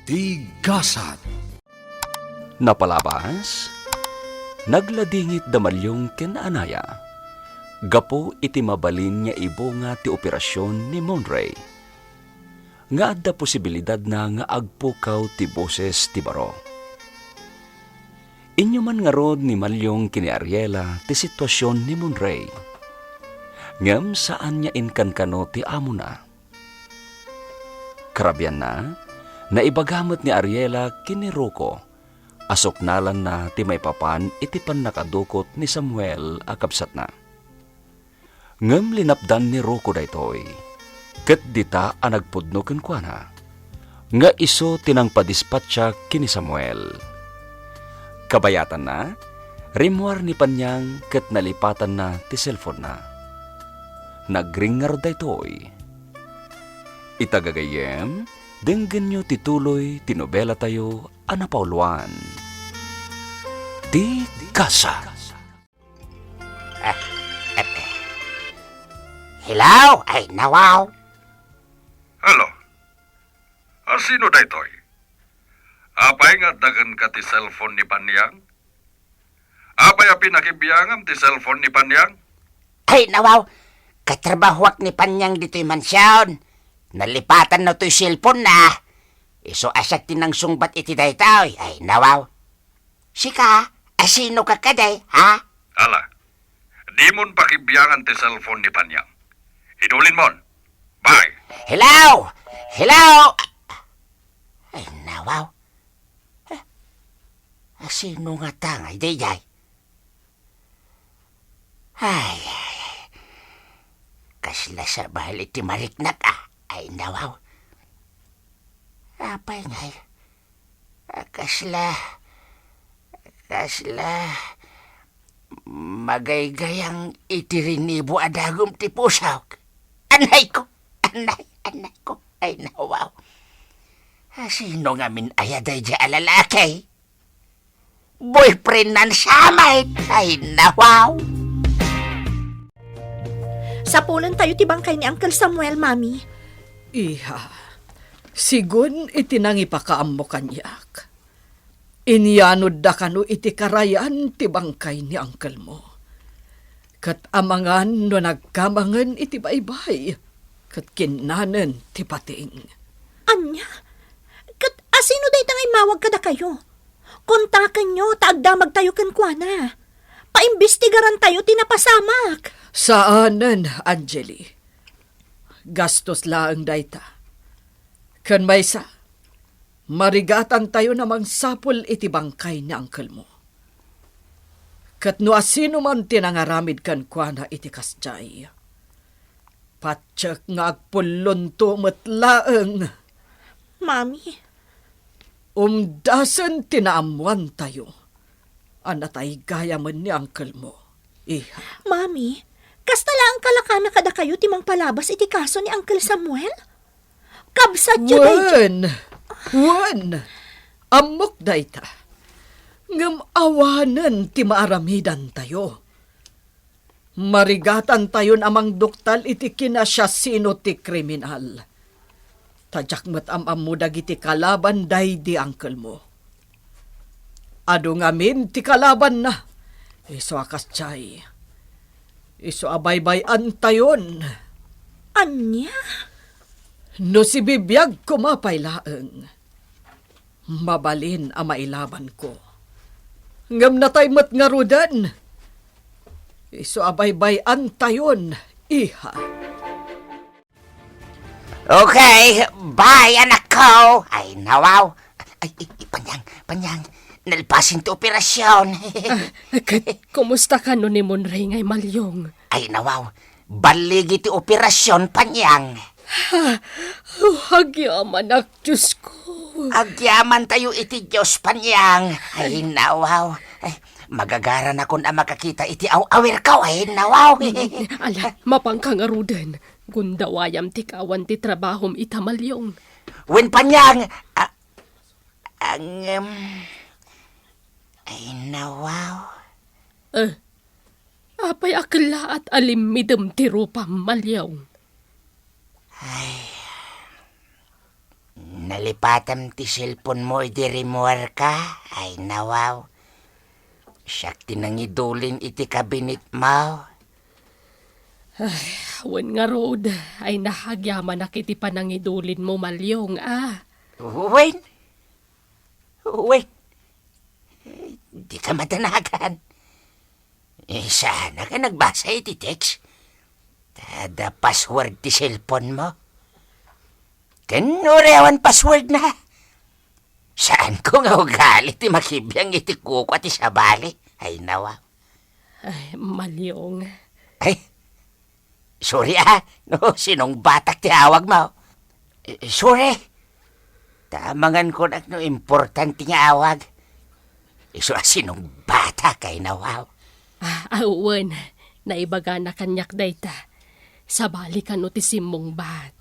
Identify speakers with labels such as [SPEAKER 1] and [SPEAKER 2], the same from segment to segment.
[SPEAKER 1] Tigasat.
[SPEAKER 2] Napalabas, nagladingit damalyong kinaanaya. Gapo iti mabalin nga ibo nga ti operasyon ni Monray. Nga adda posibilidad na nga agpukaw ti boses ti baro. Inyo man nga rod ni Malyong kini Ariela ti sitwasyon ni Monray. Ngem saan niya inkankano ti amo na. Karabyan na, naibagamot ni Ariela kini Rocco. Asok nalan na ti may papan iti pan nakadukot ni Samuel akabsat na. Ngem linapdan ni Rocco daytoy. Ket dita ang nagpudno kenkwana. Nga iso tinang padispatcha kini Samuel. Kabayatan na, rimwar ni Panyang ket nalipatan na ti cellphone na. Nagringar daytoy. Itagagayem, denggen nyo tituloy tinobela tayo anapauluan. Tigasat.
[SPEAKER 3] Hello? Ay, nawaw.
[SPEAKER 4] Hello? Sino daytoy? Apay nga dagan ka ti cellphone ni Panyang? Apay a pinakibiyangam ti cellphone ni Panyang?
[SPEAKER 3] Ay, nawaw. Katrabahuak ni Panyang dito'y mansyon. Nalipatan na to'y cellphone na. Iso asak tinang sungbat iti daytoy. Ay, nawaw. Sika, asino ka kaday, ha?
[SPEAKER 4] Ala, di mon pakibiyangan ti cellphone ni Panyang. Idulin mon. Bye.
[SPEAKER 3] Hello? Hello? Ay, nawaw. Asino nga tangay, dayay? Ay. Kasla sa bahal iti mariknak, Ay, nawaw. Apay ngay. Kasla. Magaygayang itirinibo adagom ti pusaw. Anay ko. Ay, nawaw. Sino nga min ayaday di alalakay? Boyfriend nan samay. Ay, nawaw.
[SPEAKER 5] Sapulan tayo ti bangkay ni Uncle Samuel, Mami.
[SPEAKER 6] Iha, sigun itinang ipakaammo kanyak. Inyanod da kano iti karayan ti bangkay ni Uncle mo. Kat amangan no nagkamangan iti baybay. Kat kinanan ti pating.
[SPEAKER 5] Anya? Kat asino day tangay mawag kada kayo? Kontakan nyo, taagdamag tayo kenkwana. Paimbestigaran tayo tinapasamak.
[SPEAKER 6] Saanan, Angeli? Gastos laang dayta. Kan maysa, marigatan tayo namang sapol iti bangkay ni Uncle mo. Kat no asino man tinangaramid kan kwa na iti kasjay. Patsak nga agpulon to matlaang.
[SPEAKER 5] Mami.
[SPEAKER 6] Umdasan tinaamuan tayo. Anatay gaya man ni Uncle mo. Iha.
[SPEAKER 5] Mami, kasta lang kalakana kada kayo timang palabas iti kaso ni Uncle Samuel? Kabsat yun day.
[SPEAKER 6] Wan! Amok dayta. Ngam awanan ti maaramidan tayo. Marigatan tayon amang doktal iti kinasya sino ti kriminal. Tadyak mat amamu dagiti kalaban day di Uncle mo. Ado ngamin ti kalaban na. Iso akas chay. Iso abaybay-an tayon.
[SPEAKER 5] Anya?
[SPEAKER 6] No si bibiyag kumapay laeng. Mabalin ang mailaban ko. Ngam natay mat nga rudan. Iso abaybay-an tayon, iha.
[SPEAKER 3] Okay, bye anak ko. Ay, nawaw. Ay, Panyang. Nalpasin ti operasyon.
[SPEAKER 7] Kumusta ka no ni Monray ngay Malyong?
[SPEAKER 3] Ay, nawaw. Baligi ti operasyon, Panyang.
[SPEAKER 7] Agyaman ak, Diyos ko.
[SPEAKER 3] Agyaman tayo iti Diyos, Panyang. Ay, nawaw. Ay, magagaran akong makakita iti awir ka. Ay, nawaw.
[SPEAKER 7] Ala, mapangkangarudan. Gundawayam ti kawan ti trabahom ita Malyong.
[SPEAKER 3] Wen, Panyang. Ay, nawaw.
[SPEAKER 7] Apay akla at alimidem ti rupa Malyong.
[SPEAKER 3] Ay, Nalipatam ti cellphone mo idirimuar ka. Ay nawaw. Siyak tinangidulin iti kabinet mo.
[SPEAKER 7] Wen nga road, ay nahagyaman na kiti panangidulin mo malyong
[SPEAKER 3] Wait. Di ka matanagan. Sana ka nagbasa iti text. Tada password ti cellphone mo. Kanurewan password na. Saan ko nga ugali ti makibiyang iti kuko at isabali? Ay nawa.
[SPEAKER 7] Ay, malyong.
[SPEAKER 3] Ay, sorry no, sinong batak ti awag mo? Sorry. Tamangan ko na no importante nga awag. So, sinong batak ay nawaw?
[SPEAKER 7] Awan, naibaga na kanyak dayta. Sabali ka no ti simong bat.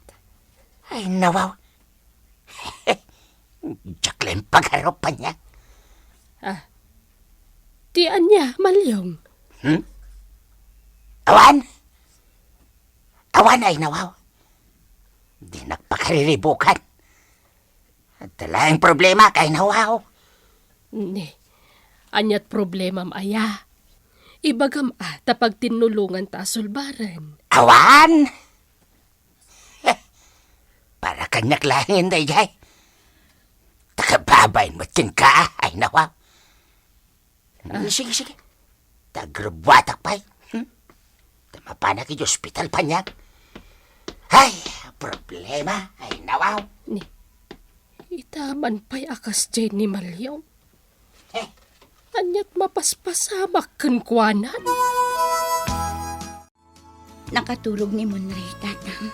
[SPEAKER 3] Ay nawaw. Jaklen pagharap pa niya.
[SPEAKER 7] Tian niya, malyong.
[SPEAKER 3] Awan ay nawaw. Di nagpakariribukan. At talagang problema kay nawaw.
[SPEAKER 7] Ni, anyat problema maya. Ibagam tapag tinulungan ta sulbaran.
[SPEAKER 3] Awan! Para kanyak lahingin day jay. Takababayin mo tin ka ay nawaw. Sige. Tagrubwatak pa'y. Tamapanak iti hospital pa niyan. Ay, problema ay nawaw.
[SPEAKER 7] Ni, itaman pa'y akas dyan ni malyong. Anyat mapaspasamak kankwanan.
[SPEAKER 5] Nakatulog ni Monray, tatang.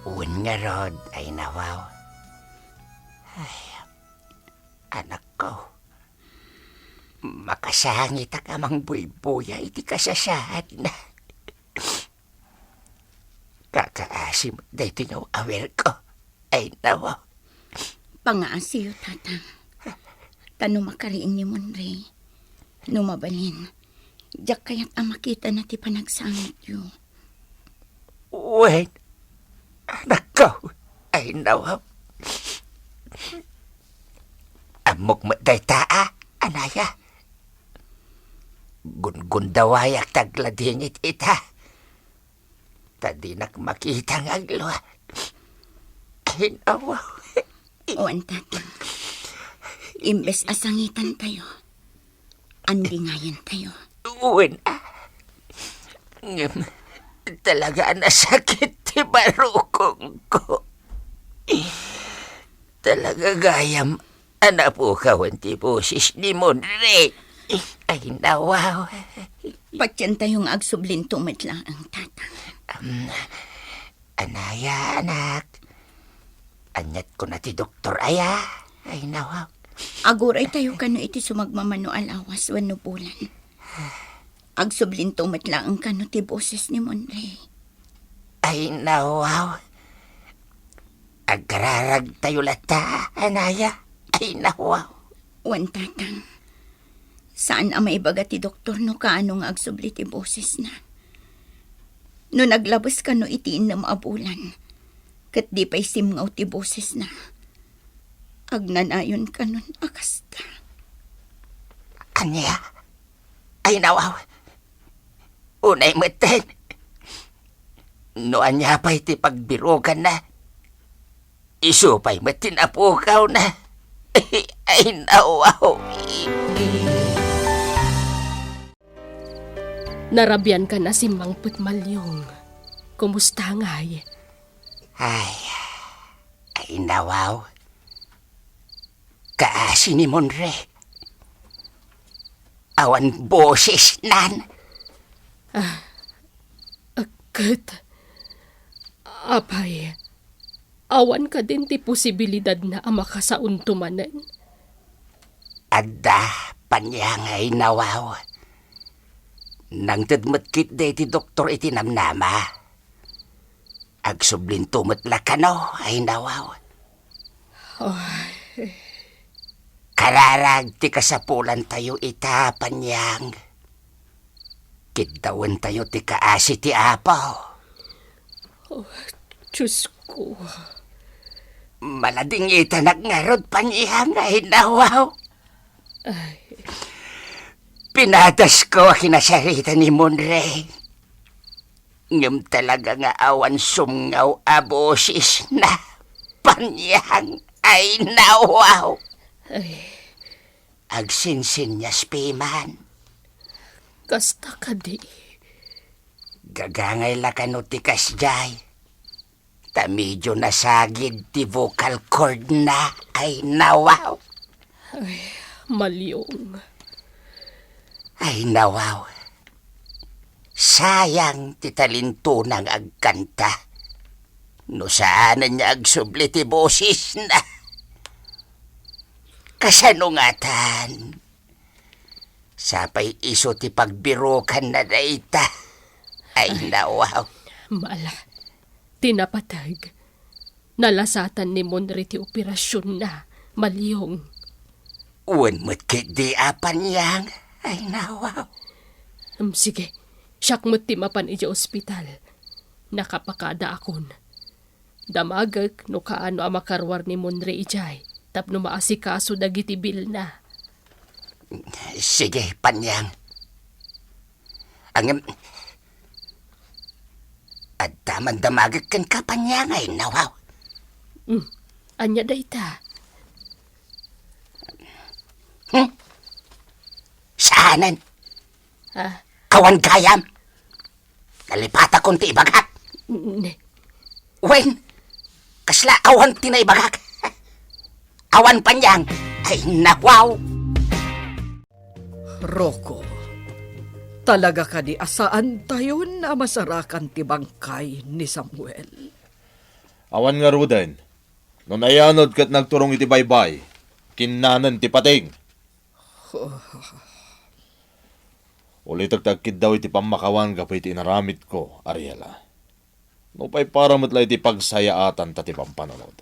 [SPEAKER 3] Un nga rod ay nawaw. Ay, anak ko. Makasangit ang amang buy-buya iti kasasad na. Kakaasim dahi tinaw awer ko. Ay nawaw.
[SPEAKER 1] Pangaasiyo, tatang. Tano makariin ni Monray. Numabalin. Diyak kaya't ang makita na ti panagsangit yu.
[SPEAKER 3] Wait. Anak ko. Ay nawaw. Amok mo day taa, anaya. Gun dawayak tagladingit ita. Tadinak makita ng aglo. Ay nawaw.
[SPEAKER 1] Oan, tatang. Imbes asangitan tayo. Andingayan tayo.
[SPEAKER 3] Uwin. Talaga nasakit ti barukong ko. Talaga gayam anapukawan ti boses ni Monre. Ay nawaw.
[SPEAKER 1] Patyan tayong agsublin tumit lang ang tatang.
[SPEAKER 3] Anaya, anak. Anyat ko na ti doktor aya. Ay nawaw.
[SPEAKER 1] Aguray tayo kano iti sumagmamano alawas wano bulan. Agsublin tumit lang ang kano ti boses ni Monre.
[SPEAKER 3] Ay nawaw. Agrarag tayo lata, anaya. Ay nawaw.
[SPEAKER 1] Wan, tatang. Saan ang maibaga ti doktor no kaano nga agsubli ti boses na? No naglabas ka no itiin na maabulan. Kat di pa'y simngaw ti boses na. Agnanayon ka nun akasta.
[SPEAKER 3] Anya? Ay nawaw. Unay maten. No anya pa'y ti pagbirugan na. Isu pa'y matinapukaw na. Ay nawaw.
[SPEAKER 7] Narabyan ka na si Mang Putmalyong. Kumusta ngay?
[SPEAKER 3] Ay nawaw. Kaasi ni Monre. Awan boses nan.
[SPEAKER 7] Agad. Apay, awan ka din ti posibilidad na makasauntumanan.
[SPEAKER 3] Adda panyangay nawaw. Nang tadmatkit day ti doktor iti namnama. Agsublin tumot lakano ay nawaw. Kararag ti kasapulan tayo ita panyang. Kidawan tayo ti kaasi ti apaw.
[SPEAKER 7] Diyos ko.
[SPEAKER 3] Malading itanak nga rod panyang ay nawaw. Pinatas ko kinasarita ni Monre. Ngam talaga nga awan sumngaw abosis na panyang ay nawaw. Agsinsin niya spiman.
[SPEAKER 7] Kasta ka di.
[SPEAKER 3] Gagangay la kanutikas jay. Tamidyo nasagid ti vocal cord na ay nawaw.
[SPEAKER 7] Malyong.
[SPEAKER 3] Ay nawaw. Sayang ti talintunang agkanta. No saanan niya agsubli ti boses na. Kasanungatan. Sapay iso ti pagbirokan na daita. Ay nawaw.
[SPEAKER 7] Mala. Tinapatag. Nalasatan ni Monre ti operasyon na. Malyong.
[SPEAKER 3] Uwan mo't kiti apan yang. Ay nawaw.
[SPEAKER 7] Sige. Siyak mo't ti mapan ija ospital. Nakapakada akon. Damagag no kaano ang makarwar ni Monre ijay. Tapno maasikaso dagiti bil na.
[SPEAKER 3] Sige, panyang. Ang... At daman damagag kan ka, panyang, ay nawaw.
[SPEAKER 7] Anya dayta.
[SPEAKER 3] Saanan?
[SPEAKER 7] Ha?
[SPEAKER 3] Kawan gayam. Nalipata kong ti ibagak. Wen, kasla awan tinaibagak. Awan panyang, ay nawaw.
[SPEAKER 6] Rocco, talaga ka di asaan tayo na masarakan ti bangkay ni Samuel.
[SPEAKER 8] Awan nga Ruden, no nayanod kat nagturong iti baybay, kinanan ti pating. Ulitagtagkid daw iti pamakawan kapay iti inaramit ko, Ariela. No pa'y para matlay iti pagsayaatan ta ti pampanunod.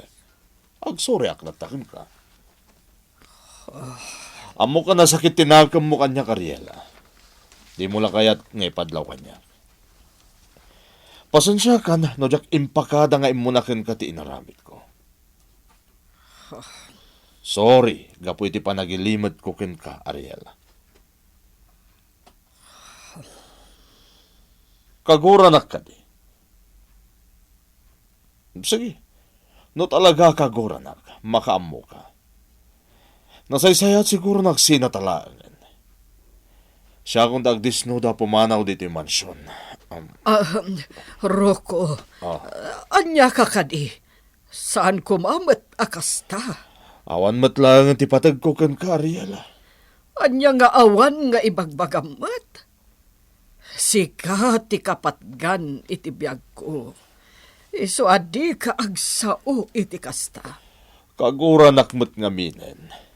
[SPEAKER 8] Agsuryak na takim ka. Amo ka nasakit tinakam mo kanya, Ariela. Di mo lang kaya't ngaypadlaw kanya. Pasensya ka na, no jak impakada nga imunakin ka ti inaramit ko. Sorry, gapu iti panagilimat ko ken ka, Ariela. Kaguranak ka di. Sige, no talaga kaguranak, makaammo ka. Nasaysayat siguro nagsinatalaan. Siya kung dagdisnuda pumanaw dito yung mansyon.
[SPEAKER 6] Rocco, anya ka kadi? Saan kumamat akasta?
[SPEAKER 8] Awan matlang ang tipatag ko kan ka, Ariela.
[SPEAKER 6] Anya nga awan nga ibagbagamat? Sika ti kapatgan iti biyag ko. Iso adi ka agsao iti kasta.
[SPEAKER 8] Kaguranak mo't ngaminen.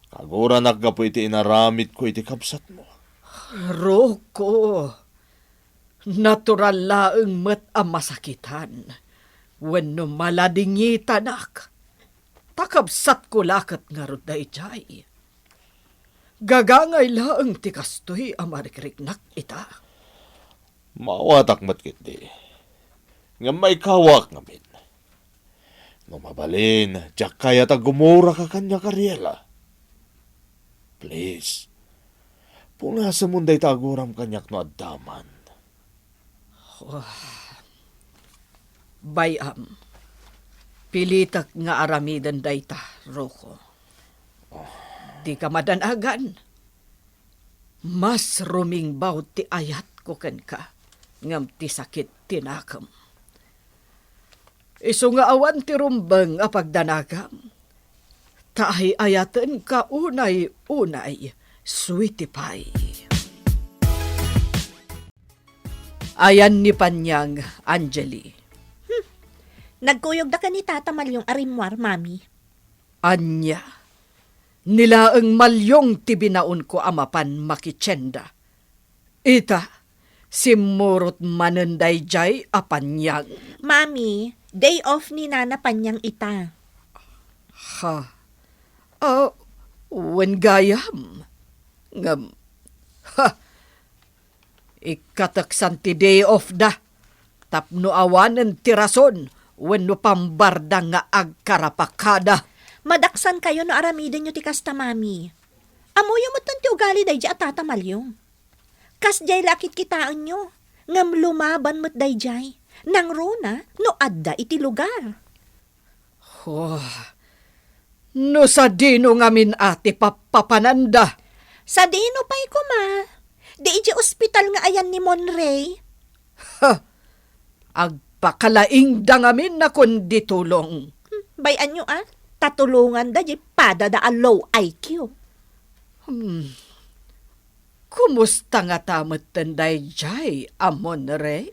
[SPEAKER 8] Kaguranak ka po iti inaramit ko iti kapsat mo.
[SPEAKER 6] Rocco, natural laeng met ang masakitan. Wenno maladingitanak. Takabsat ko lakat nga ruday jay. Gagangay laeng ti kastoy ang marikriknak ita.
[SPEAKER 8] Mawatak matkit di. Nga may kawak ngamin. No mabalin, jak kaya ta gumura ka kanya, Ariela. Please. Punasa munday taguram kanyak no addaman.
[SPEAKER 6] Bayam. Pilitak nga aramidan dayta, Rocco. Di ka madanagan. Mas rumingbaw ti ayat ko ken ka. Ngam ti sakit tinakam. Isu nga awan ti rumbang a pagdanagam. Taay ayaten ka unay-unay, sweetie pie. Ayan ni Panyang, Angeli.
[SPEAKER 5] Nagkuyog da ka ni Tata Malyong arimwar, Mami.
[SPEAKER 6] Anya, nilaeng malyong tibinaon ko amapan makitsenda. Ita, simurot manenday jay apanyang.
[SPEAKER 5] Mami, day off ni Nana Panyang ita.
[SPEAKER 6] Ha? Wen gayam. Ngam, ha? Ikataksan ti day off da. Tapno awanen ti rason. wenno pambarda nga agkarapakada.
[SPEAKER 5] Madaksan kayo no aramiden nyo ti kasta, mami. Amuyo mo ti ugali day at tatamalyong. Kas jay lakit kitaan nyo. Ngam lumaban mo't day jay. Nang runa no adda iti lugar.
[SPEAKER 6] Oh, no sa dino ngamin ati papapananda.
[SPEAKER 5] Sa dino pa'y kuma. Di iti ospital nga ayan ni Monray.
[SPEAKER 6] Agpakalaing da ngamin na kundi tulong.
[SPEAKER 5] Bayan nyo tatulungan da di pada da a low IQ.
[SPEAKER 6] Kumusta nga tamat tanday jay, amon re?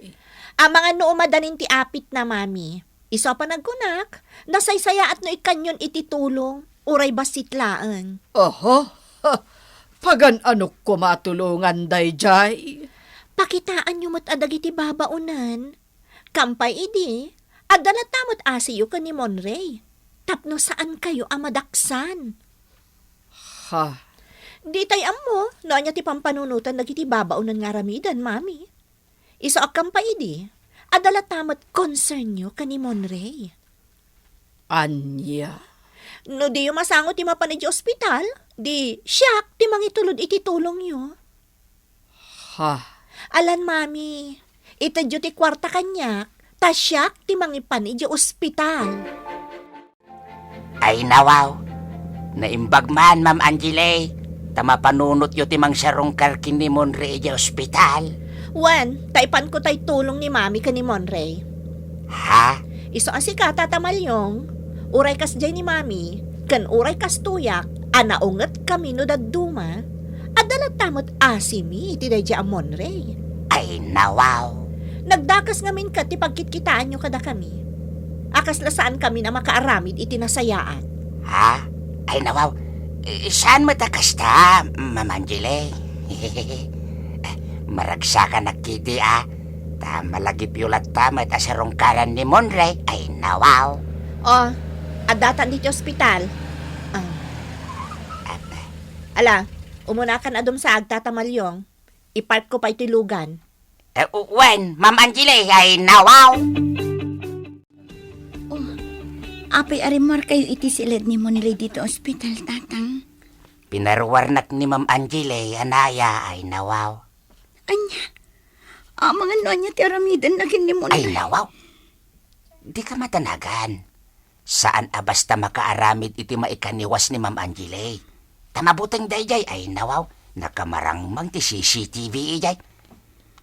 [SPEAKER 5] Ang mga noo madanin ti apit na, mami. Isa pa nagkunak, nasaysaya at no ikanyon ititulong, uray basitlaan.
[SPEAKER 6] Oho, pagan ano kumatulungan day jay?
[SPEAKER 5] Pakitaan nyo mo't adag iti babaunan. Kampay idi, adala tamot asiyo ka ni Monray. Tapno saan kayo amadaksan?
[SPEAKER 6] Ha?
[SPEAKER 5] Di tay mo, no anya ti pampanunutan dagiti babaunan nga ramidan, mami. Isa akampay idi, adala tamot concern nyo ka ni Monray.
[SPEAKER 6] Anya?
[SPEAKER 5] No di yung masangot ti mapan iti ospital, di siyak ti mangitulod iti tulong nyo.
[SPEAKER 6] Ha?
[SPEAKER 5] Alan, mami, itadyo ti kwarta kanyak, tasyak ti mangipan iti ospital.
[SPEAKER 3] Ay nawaw, naimbag man, Ma'am Angele. Tama panunot yo timang sarong karkin ni Monray iti ospital.
[SPEAKER 5] Wan, taipan ko tay tulong ni mami ka ni Monray.
[SPEAKER 3] Ha?
[SPEAKER 5] Iso ang sikata tamalyong, uray kas jay ni mami, kan uray kas tuyak, anaunget kami no dagduma, adalat tamot asimi iti day ang Monray.
[SPEAKER 3] Ay nawaw.
[SPEAKER 5] Nagdakas ngamin ka ti pagkitkitaan nyo kada kami. Akas lasaan kami na makaaramid iti nasayaan.
[SPEAKER 3] Ha? Ay nawaw. Saan mo takas ta, Ma'am Angele? Maragsakan na kiti Ta malagip yulat ta matasarong karan ni Monray. Ay nawaw.
[SPEAKER 5] Oh, adatan dito ospital. Ala, umunakan adom sa agtatamalyong. Ipark ko pa itilugan.
[SPEAKER 3] When, Ma'am Angele, ay nawaw.
[SPEAKER 1] Apay arimar kayo iti silid ni Monray dito ospital, tatang.
[SPEAKER 3] Pinarwarnak ni Ma'am Angele, anaya, ay nawaw.
[SPEAKER 1] Anya, mga nonya ti aramidan na ni Monray.
[SPEAKER 3] Ay nawaw. Di ka matanagan. Saan basta makaaramid iti maikaniwas ni Ma'am Angele? Tamabutang dayjay, ay nawaw. Nakamarang mang ti CCTV ijay.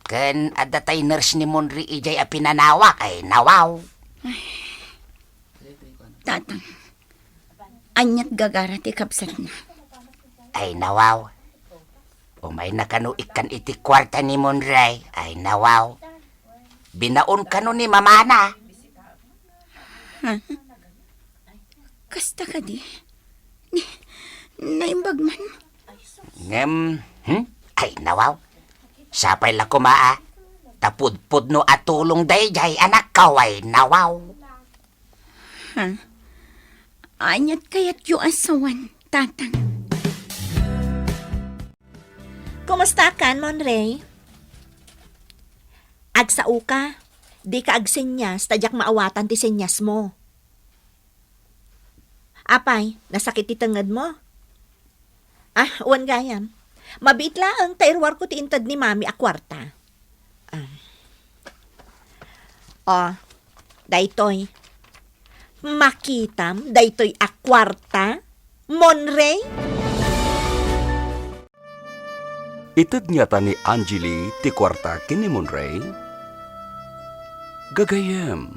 [SPEAKER 3] Ken adatay nurse ni Monray ijay a pinanawak, ay nawaw.
[SPEAKER 1] Tatang, anyat gagara ti kapsat na.
[SPEAKER 3] Ay nawaw. Umay na kanu ikan iti kwarta ni Monray, ay nawaw. Binaon kanu ni mamana.
[SPEAKER 1] Kasta ka di. Naimbag man.
[SPEAKER 3] Ay nawaw. Sapay la kumaa. Tapudpud no atulong dayjay anak kaway nawaw.
[SPEAKER 1] Anyat kayat yu asawan, tatang.
[SPEAKER 5] Kumusta kan, Monray? Agsao ka. Di ka agsenyas, tadyak maawatan ti senyas mo. Apay, nasakit ti tengad mo? Uwan gayam. Mabit lang, tairwar ko ti intad ni mami a kwarta. Daytoy. Makitam, daytoy a kwarta? Monray?
[SPEAKER 2] Itad niya ta ni Angeli ti kwarta kini Monray. Gagayem,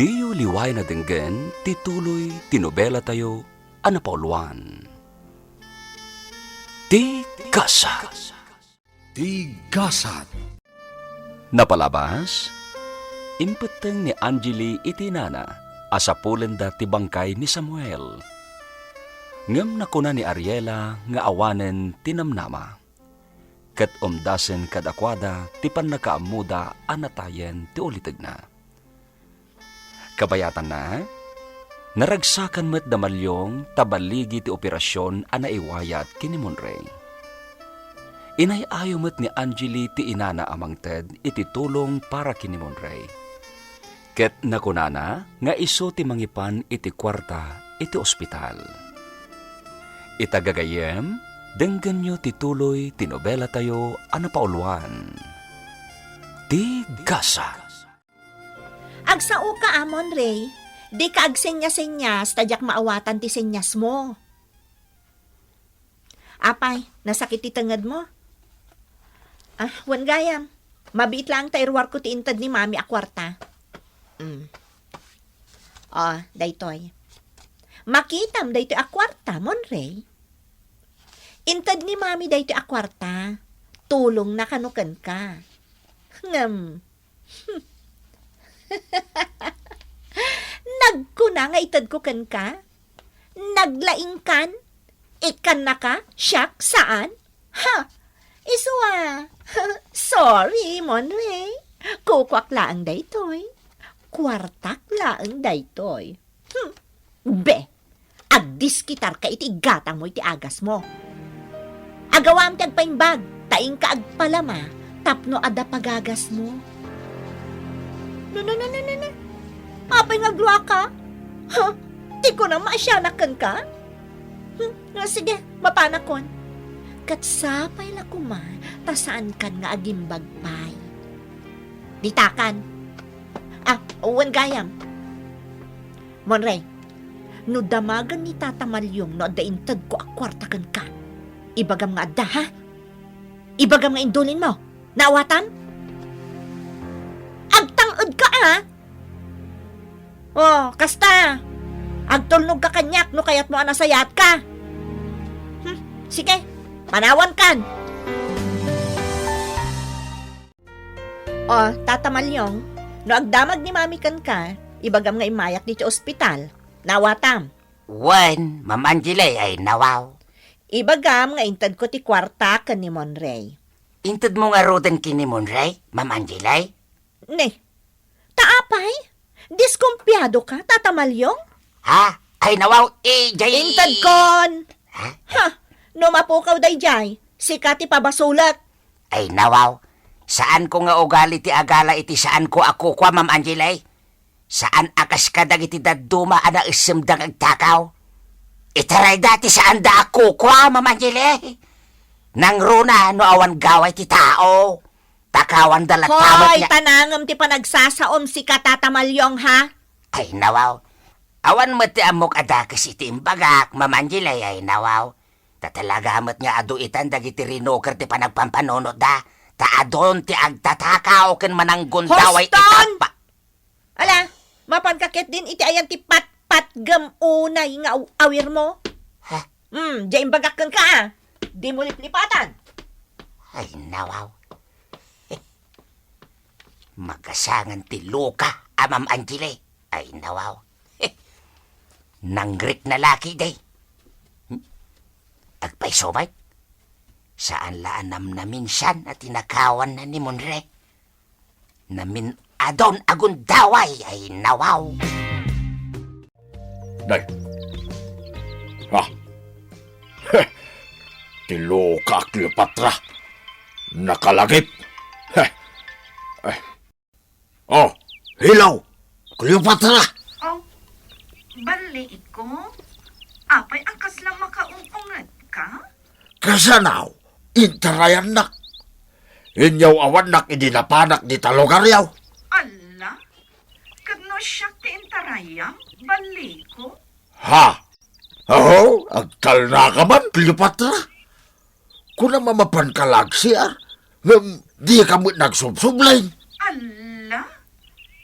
[SPEAKER 2] diyo liway na denggen tituloy tinobela tayo anapauluan. Ti Gasat.
[SPEAKER 9] Ti Gasat.
[SPEAKER 2] Napalabas, impeteng ni Angeli itinana asapulen da ti bangkay ni Samuel. Ngem nakuna ni Ariela nga awanen tinamnama. Kat umdasen kadakwada ti pannakaamuda anatayen ti uliteg na. Kabayatan na, naragsakan met damalyong tabaligi ti operasyon anaiwayat kini Monray. Inayayo met ni Angeli ti inana amang Ted iti tulong para kini Monray. Ket nakunana nga iso ti mangipan iti kwarta iti ospital. Itagagayem, denggan nyo tituloy tinobela tayo pauluan. Ti Gasa.
[SPEAKER 5] Agsao ka, Amon Ray. Di ka agsenyas-senyas, tadyak maawatan ti senyas mo. Apay, nasakit ti tengad mo? Wan gayam. Mabiit lang tairwar ko ti intad ni mami akwarta. Daytoy. Makitam daytoy akwarta, Monray. Intad ni mami daytoy akwarta. Tulong na kanukan ka. Ngam. Nagkuna nga itad ko kan ka? Naglaing kan? Ikan na ka? Siyak, saan? Ha? Iswa. Sorry, Monray. Kukwak laang daytoy. Kwartak laang daytoy. Be, agdiskitar ka iti gatang mo iti agas mo. Agawam ti agpaimbag, taing ka agpalama, tapno ada pagagas mo. No. Apay nga glua ka? Ha? Di ko na maasyanakan ka? Sige, mapanakon. Katsapay la kuman, tasaan kan nga agimbag pay. Ditakan. Uwan gayam. Monray, no damagan ni Tata Malyong no daintad ko akwartakan ka. Ibagam nga adda, ha? Ibagam nga indulin mo. Naawatan? Agtangod ka, ha? Kasta. Agtulnog ka kanyak no kayat mo anasayat ka. Sige, panawan kan. Tata Malyong, no agdamag ni mami kan ka, ibagam nga imayak dito ospital. Nawatam.
[SPEAKER 3] Wan, Ma'am Angela ay nawaw.
[SPEAKER 5] Ibagam nga intad ko ti kwarta kan ni Monray.
[SPEAKER 3] Intad mo nga roden kini Monray, Ma'am Angela?
[SPEAKER 5] Ne, taapay? Diskumpiyado ka, Tata Malyong?
[SPEAKER 3] Ha? Ay nawaw, jay...
[SPEAKER 5] Intad kon!
[SPEAKER 3] Ha?
[SPEAKER 5] No mapukaw day jay, sikati pabasulat.
[SPEAKER 3] Ay nawaw, saan ko nga ugali ti agala iti saan ko ako kwa, Ma'am Angela? Saan akas kadag iti daduma ana isimdang agtakaw? Itaray dati saan da ako kwa, Ma'am Angela? Nang runa no awan gaway ti tao. Takawan dalat tamot
[SPEAKER 5] Hoy,
[SPEAKER 3] niya.
[SPEAKER 5] tanangam ti panagsasaom si ka, Tata Malyong, ha?
[SPEAKER 3] Ay nawaw, awan mo ti amok adakas iti imbagak, Ma'am Angela, ay nawaw. Tatalaga mo't nga adu itan dagiti rinoker ti panagpampanunod da. Taadon ti agtatakaw ken mananggun daway
[SPEAKER 5] Hoston!
[SPEAKER 3] itapa.
[SPEAKER 5] Ala, mapankakit din iti ayan ti pat gam unay nga awir mo.
[SPEAKER 3] Ha?
[SPEAKER 5] Diyan bagak kan ka, ha? Di mo liplipatan.
[SPEAKER 3] Ay nawaw. Magasangan ti Luka, Ma'am Angela. Ay nawaw. Nanggrit na laki day. Agpay somay. Saan laanam na minsan at tinakawan na ni Monre. Namin adon agun daway ay nawaw.
[SPEAKER 8] Day. Tilo ka Cleopatra. Nakalagip. Hilaw. Cleopatra.
[SPEAKER 10] Bali ko? Apay akas lang makaungungad ka?
[SPEAKER 8] Kasanaw. Intarayan nak. Inyaw awan nak idinapanak di talogaryaw.
[SPEAKER 10] Ala? Kadno siya ti intarayam? Bali ko?
[SPEAKER 8] Ha? Agkal na ka man, Cleopatra. Kung na mamapan ka lag siya, di ka mo nagsubsublain.
[SPEAKER 10] Ala?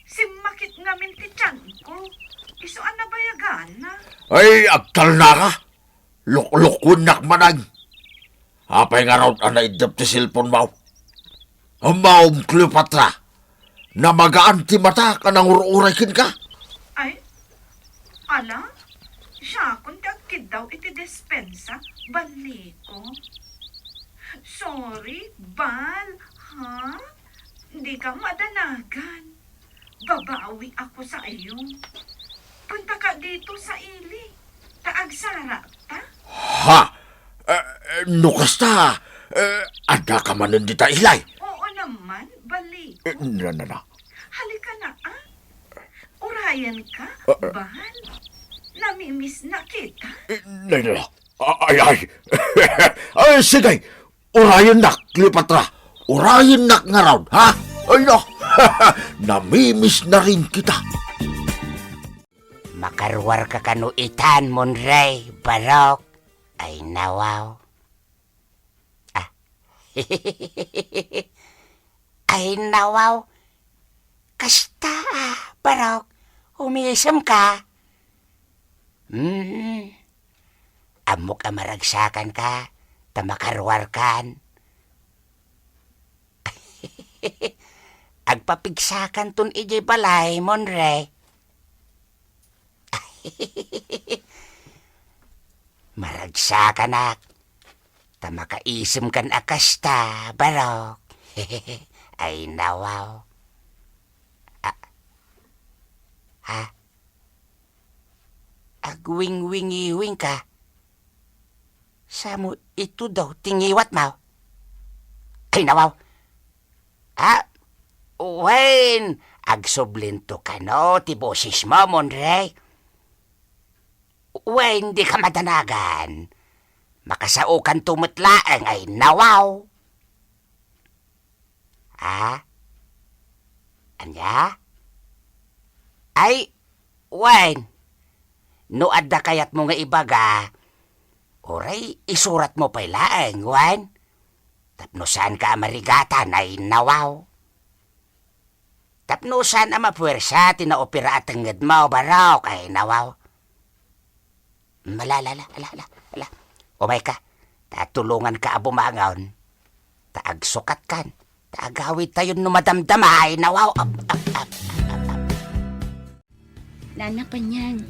[SPEAKER 10] Simakit ngamin ti tiyan ko. Isuan na bayagana?
[SPEAKER 8] Ay, agkal na ka. Luklukun nak manag. Apay nga raw na idap ti silpon mo. Amaom, Cleopatra, na magaan ti mata ka nang ururakin ka.
[SPEAKER 10] Ay? Ala? Siya kung dagkid daw iti despensa? Bali ko? Sorry, Bal. Ha? Hindi ka madanagan. Babawi ako sa iyo. Punta ka dito sa ili. Taagsara ta?
[SPEAKER 8] Ha? Nukasta, ada ka manin di ta ilay.
[SPEAKER 10] Oo naman, bali ko.
[SPEAKER 8] Na.
[SPEAKER 10] Halika na, ah. Urayan ka, Ban. Namimiss na kita.
[SPEAKER 8] Nay. Ay. Ay, sige. Urayan nak, Cleopatra. Urayan nak nga raw, ha? Ay, no. Namimiss na rin kita.
[SPEAKER 3] Makarwar ka kanuitan, Monray, Barok. Ay, nawaw. Ay, nawaw. Kasta, Barok. Umisam ka. Amok amaragsakan ka. Tamakarwar kan. Agpapigsakan tun ijay balay, Monray. Maragsakan ak. Tamakaisim kan akasta, Barok. Ay, nawaw. Ha? Agwing-wingi-wing ka. Samo ito daw, tingiwat mo. Ay, nawaw. Wen, agsoblinto ka no, ti boses mo, Monray. Wen, di ka madanagan. Makasaukan tumutlaang ay nawaw. Anya? Ay, Wen, no adda kayat mo nga ibaga, oray, isurat mo pa ilaang, Wen. Tapno saan ka amarigatan ay nawaw. Tapno saan amapuwersa, tinaopera at tangad mo, Barok, ay nawaw. Malala. Umay ka, tatulungan ka abumangaon. Taagsukat kan, taagawid tayo numadamdama, ay nawaw.
[SPEAKER 1] Nana Panyang.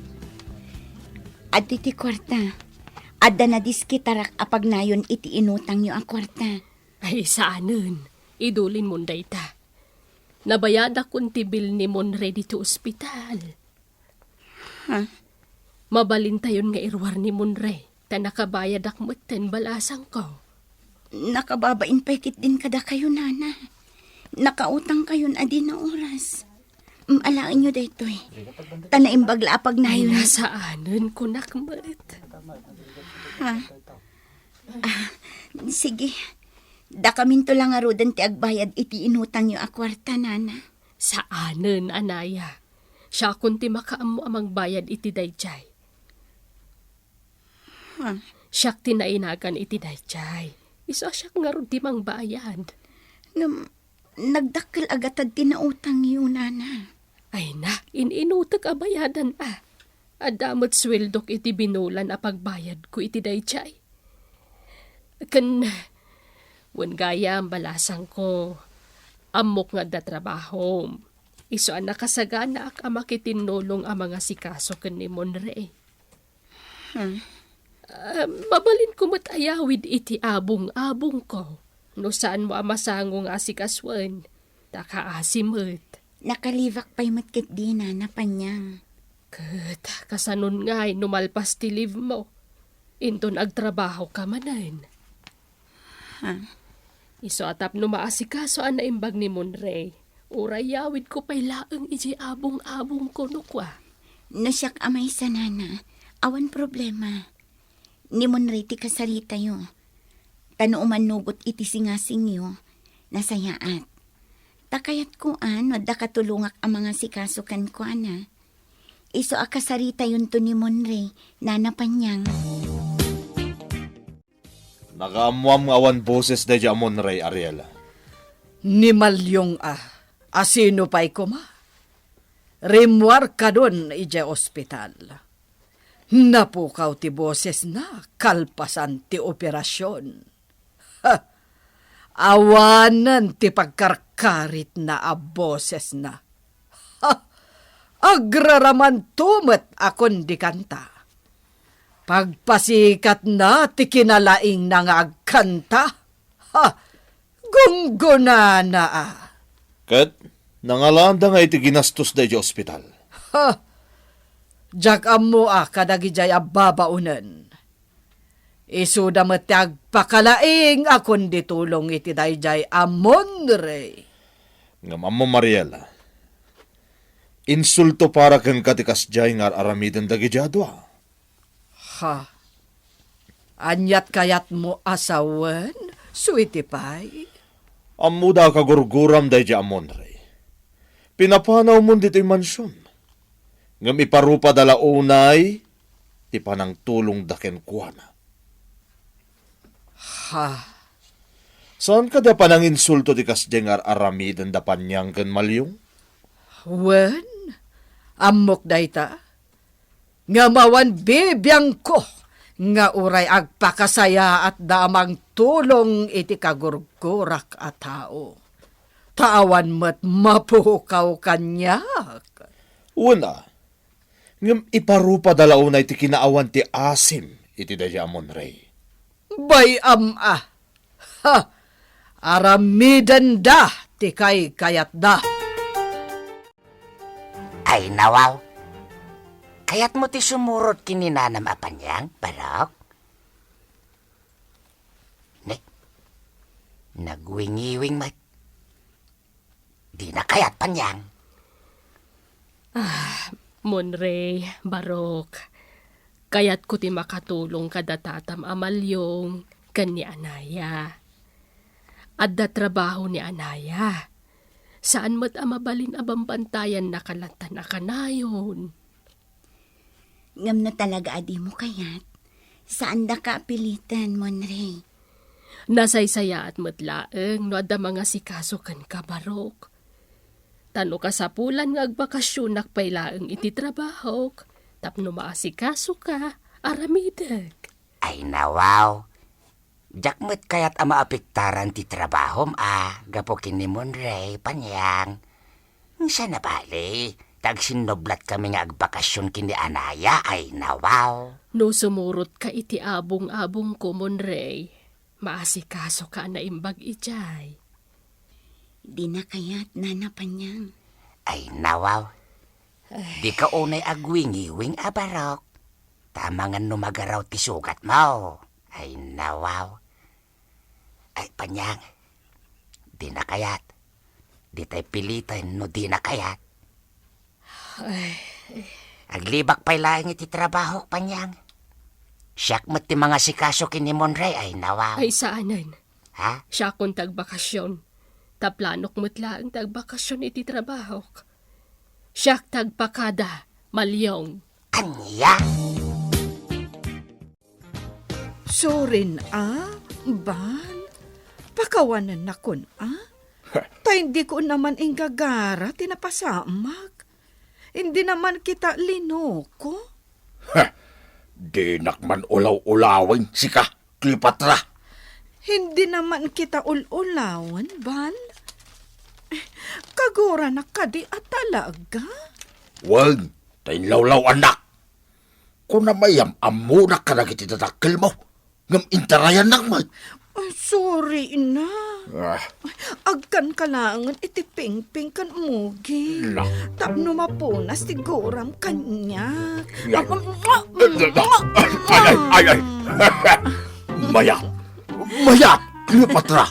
[SPEAKER 1] Addi ti kwarta. Adda na diskitarak apag nayon iti inutang nyo ang kwarta.
[SPEAKER 7] Ay, saanen. Idulin mo dayta. Nabayad akong tibil ni Monre dito ospital.
[SPEAKER 1] Ha?
[SPEAKER 7] Mabalin tayon nga irwar ni Monre. Ta nakabayad akmeten balasang ko.
[SPEAKER 1] Nakababain paikit din kada kayo, Nana. Nakautang kayon adi na oras. Alain nyo daytoy. Tanaimbagla apag nayon.
[SPEAKER 7] Ay, nasaanen ko nakmet.
[SPEAKER 1] Ha? Sige. Da kaminto lang arudan ti agbayad iti inutang nyo a kwarta, Nana.
[SPEAKER 7] Saanen, anaya. Siya kunti makaamo amang bayad iti dayjay.
[SPEAKER 1] Ha?
[SPEAKER 7] Siya tinainagan iti dayjay. Isa siya nga ron timang bayad.
[SPEAKER 1] Nagdakkel agatad tinautang yun, Nana.
[SPEAKER 7] Ay na, ininutag abayadan Adamot swildok iti binulan a pagbayad ko iti dayjay. Wen gaya ang balasang ko, amok nga da trabaho. Iso ang nakasagana ak amakitinulong ang mga sikaso ken ni Monre. Mabalin ko matayawid iti abong-abong ko. No saan mo amasango nga sikaswan, takaasimot.
[SPEAKER 1] Nakalivak pa'y matkit di, Nana Panyang.
[SPEAKER 7] Kat, kasanon nga'y numalpas ti live mo. Inton agtrabaho ka manan.
[SPEAKER 1] Ha?
[SPEAKER 7] Iso atap no maasikaso ang naimbag ni Monre. Urayawid ko pa'y laeng iji abong-abong ko nukwa.
[SPEAKER 1] Nasyak amay sa Nana, awan problema. Ni Monre ti kasarita yo. Tano umanugot iti singasing yo, nasayaat. Takayat ko wadda katulungak ang mga sikasukan ko, ana. Iso akasarita yun to ni Monre, Nana Panyang.
[SPEAKER 9] Nagaamuam awan boses da dya Monray, Ariela.
[SPEAKER 6] Ni Malyong asino pa'y kuma? Rimwar ka doon ija ospital. Napukaw ti boses na, kalpasan ti operasyon. Ha! Awanan ti pagkarkarit na boses na. Ha! Agraraman tumet akon di kanta. Pagpasikat na ti kinalaing na nga agkanta. Ha! Gungguna na
[SPEAKER 9] Kat, nangalanda nga iti ginastos da dya ospital.
[SPEAKER 6] Ha! Jak amo kadagijay babaunan. Isuda matag pakalaing akon ditulong iti dayjay amon re.
[SPEAKER 9] Nga Mama Mariela, Insulto para kang katikas jay nga aramiden dagijadwa.
[SPEAKER 6] Ha? Anyat kayat mo asawan? Sweetie pie?
[SPEAKER 9] Amuda kagurguram day di amonre. Pinapanaw mo dito'y mansyon. Ngam iparupa dala unay, ti panang tulong daken kuana.
[SPEAKER 6] Ha?
[SPEAKER 9] Saan ka da panang insulto ti kasdengar aramiden da panyang ken malyong?
[SPEAKER 6] Wen? Amok dayta? Nga mawan bibiyang ko nga uray agpakasaya at damang tulong iti kagurgurak a tao. Tawan mo't mapukaw kanyak.
[SPEAKER 9] Una, ngam iparupa dala unay ti kinaawan ti asim iti da amon rey.
[SPEAKER 6] Bayam Ha! Aramidan da ti kay kayat da.
[SPEAKER 3] Ay nawaw. Kaya't mo ti sumurot kininanam a Panyang, Barok? Nagwingiwing mat. Di na kaya't Panyang.
[SPEAKER 7] Monre, Barok. Kaya't ko ti makatulong kada tatam amalyong kan ni Anaya. Adda trabaho ni Anaya. Saan mo't amabalin abang bantayan nakalatan na kanayon?
[SPEAKER 1] Ngam na talaga adi mo kayat. Saan da ka pilitan, Monre?
[SPEAKER 7] Nasaysaya at matlaeng no adda mga sikaso kan ka, Barok. Tano ka sa pulan nga agbakasyon nakpailaeng iti trabaho. Tapno maasikaso ka, aramideg.
[SPEAKER 3] Ay nawaw. Jakmet kaya't ama apiktaran ti trabahom gapo kini Monre, Panyang. Sa nabali, tagsinoblat kami nga agbakasyon kini Anaya ay nawaw.
[SPEAKER 7] No sumurot ka iti abong-abong ko, Monre. Maasikaso ka na imbag ijay.
[SPEAKER 1] Di na kayat, Nana Panyang.
[SPEAKER 3] Ay nawaw. Di ka unay agwingiwing Barok. Tama nga numagaraw ti sugat mo. Ay nawaw. Ay Panyang, di na kayat. Di tayo pilitan no di na kayat. Aglibak pa'y laing iti trabaho, Panyang. Siyak mo't ti mga sikaso kini Monre ay nawaw.
[SPEAKER 7] Ay saanan?
[SPEAKER 3] Ha?
[SPEAKER 7] Siya kung tagbakasyon. Taplanok mo't laang tagbakasyon iti trabaho. Siyak tagpakada, malyong.
[SPEAKER 3] Kanya?
[SPEAKER 6] Surin Ban? Pakawanan na kun Ta hindi ko naman ingagara tinapasamag. Hindi naman kita linoko.
[SPEAKER 8] Di nakman ulaw-ulawin sika, Cleopatra.
[SPEAKER 6] Hindi naman kita ululawan, Ban. Kagura na kadi at talaga.
[SPEAKER 8] Wag, tayo lawlaw anak. Kung na mayam amuna ka na kititatakil mo, ngam intarayan nakman.
[SPEAKER 6] Ay, sorry na. Agkan kalangan iti ping-ping kan mugi. Tapno mapunas ti goram kanya.
[SPEAKER 8] Ay. Maya, Cleopatra.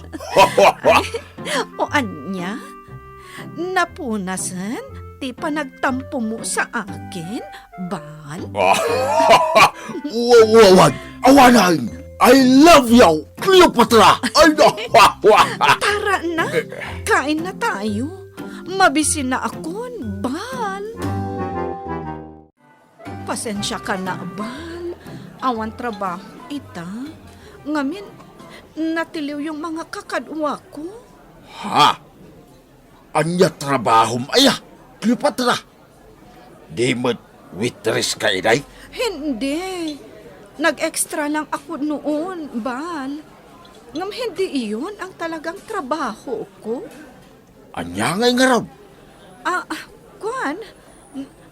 [SPEAKER 6] O anya? Napunasan ti panagtampo mo sa akin, Ban?
[SPEAKER 8] Wawawag, awanan. I love you, Cleopatra. Ay,
[SPEAKER 6] Tara na, kain na tayo. Mabisin na akon, Ban. Pasensya ka na, Ban. Awan trabaho ita. Ngamin, natiliw yung mga kakadwa ko.
[SPEAKER 8] Ha? Anya trabahom aya, Cleopatra. Di mo't waitress ka inay?
[SPEAKER 6] Hindi. Nag-extra lang ako noon, Ban. Ngam hindi iyon ang talagang trabaho ko.
[SPEAKER 8] Anya ngay nga raw.
[SPEAKER 6] Kwan,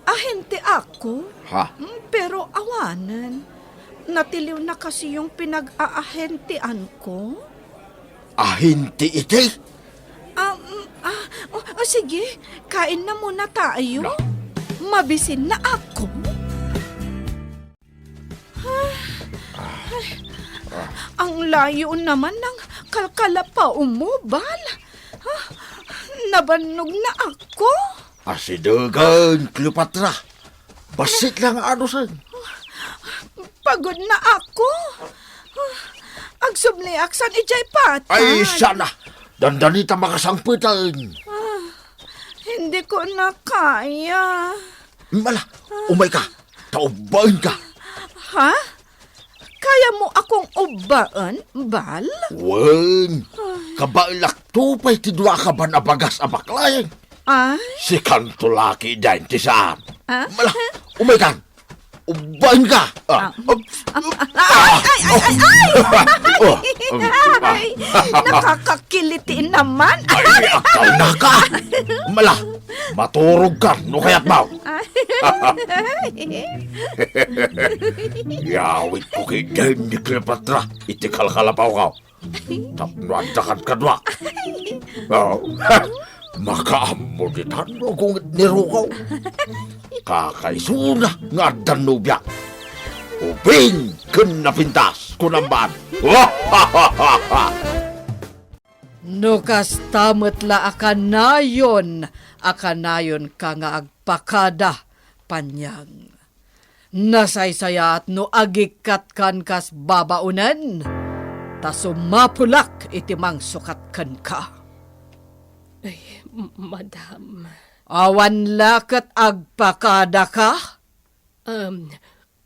[SPEAKER 6] ahente ako.
[SPEAKER 8] Ha?
[SPEAKER 6] Pero awanan. Natiliw na kasi yung pinag-aahentean ko.
[SPEAKER 8] Ahinti iti?
[SPEAKER 6] Sige, kain na muna tayo. Mabisin na ako. Ang layo naman ng kalkalapao mo, Bal. Nabanog na ako.
[SPEAKER 8] Asidagan, Cleopatra. Basit lang ano san.
[SPEAKER 6] Pagod na ako. Agsubli aksan ijay patay.
[SPEAKER 8] Ay, sana. Dandanita makasangpitan.
[SPEAKER 6] Hindi ko na kaya.
[SPEAKER 8] Mala, umay ka. Taubain ka.
[SPEAKER 6] Ha? Kaya mo akong ubaan, Bal?
[SPEAKER 8] Wen, kabailak tupay tidwa ka ba na bagas abaklay?
[SPEAKER 6] Ay?
[SPEAKER 8] Si Kantulaki dyan tisan.
[SPEAKER 6] Ah?
[SPEAKER 8] Mala, umay ka. Ubain ka.
[SPEAKER 6] Ay! Nakakakiliti naman.
[SPEAKER 8] Ay, akal na ka. Mala, maturog ka. No kaya't mau. Yawit ko kay dyan ni Cleopatra. Itikal kalapaw ka. Tapnuan dakan ka dwa. Makaamoditan mo kung nirukaw. Kakaisuna nga danubya. Uping kinapintas kunamban.
[SPEAKER 6] Nukas tamat la akanayon ka nga agpakada, Panyang. Nasaysaya at no agikat kan kas babaunan, ta sumapulak itimang sukat kan ka.
[SPEAKER 7] Ay, madam.
[SPEAKER 6] Awan lakat agpakada ka?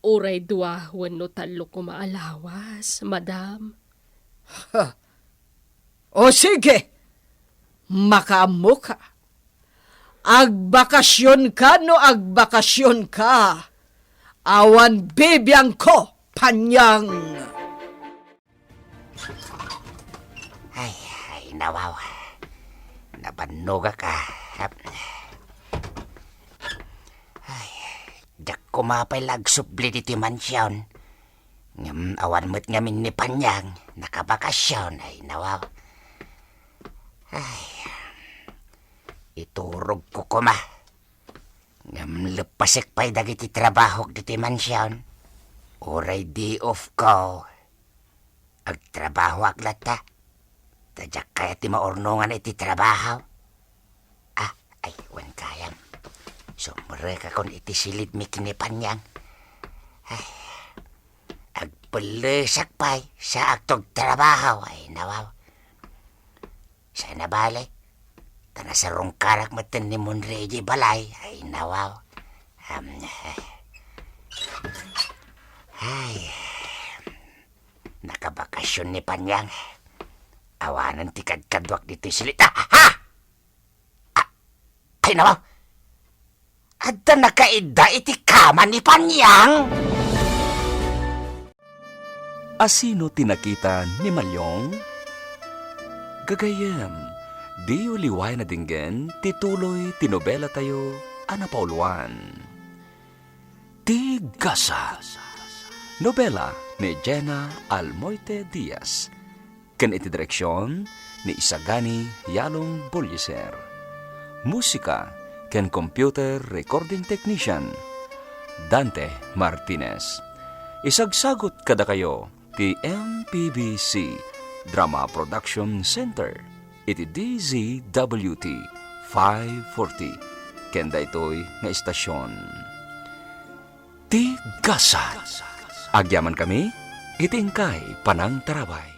[SPEAKER 7] Uray dua wano talo ko maalawas, madam.
[SPEAKER 6] O sige, makaamo ka. Agbakasyon ka no agbakasyon ka. Awan bibiyang ko, Panyang.
[SPEAKER 3] Ay, nawaw. Nabanuga ka. Ay, dak kumapay lagsubli diti mansyon. Ngam awan mo't ngamin ni Panyang. Nakabakasyon. Ay, nawaw. Ay, iturog ko kuma. Ngam lepasik pa'y dagiti trabaho diti mansyon. Uray di off ko. Agtrabaho aglata. Tadyak kaya ti maurnungan iti trabaho. Ay, wan kayam. Sumre ka kon iti silid mi kinipanyang. Ay, agpulisak pa'y sa agtog trabaho. Ay, nawaw. Sana bale. Tanasarong karak matan ni Monreji balay. Ay, nawaw. Ay, nakabakasyon ni Panyang. Awanan ti kadkadwak dito silita. Ha! Ay, nawaw. Adda nakaida iti kama ni Panyang.
[SPEAKER 2] Asino tinakita ni Malyong? Gagayam, di uliway na dinggen, tituloy tinobela tayo, anapauluan. Tigasa. Nobela ni Jenna Almoite Diaz. Kan iti direksyon ni Isagani Yalong Bolyeser. Musika ken computer recording technician Dante Martinez. Isagsagot kada kayo ti MPBC Drama Production Center iti DZWT 540 ken daytoy nga istasyon. Tigasa. Agyaman kami iti ingkay panang tarabay.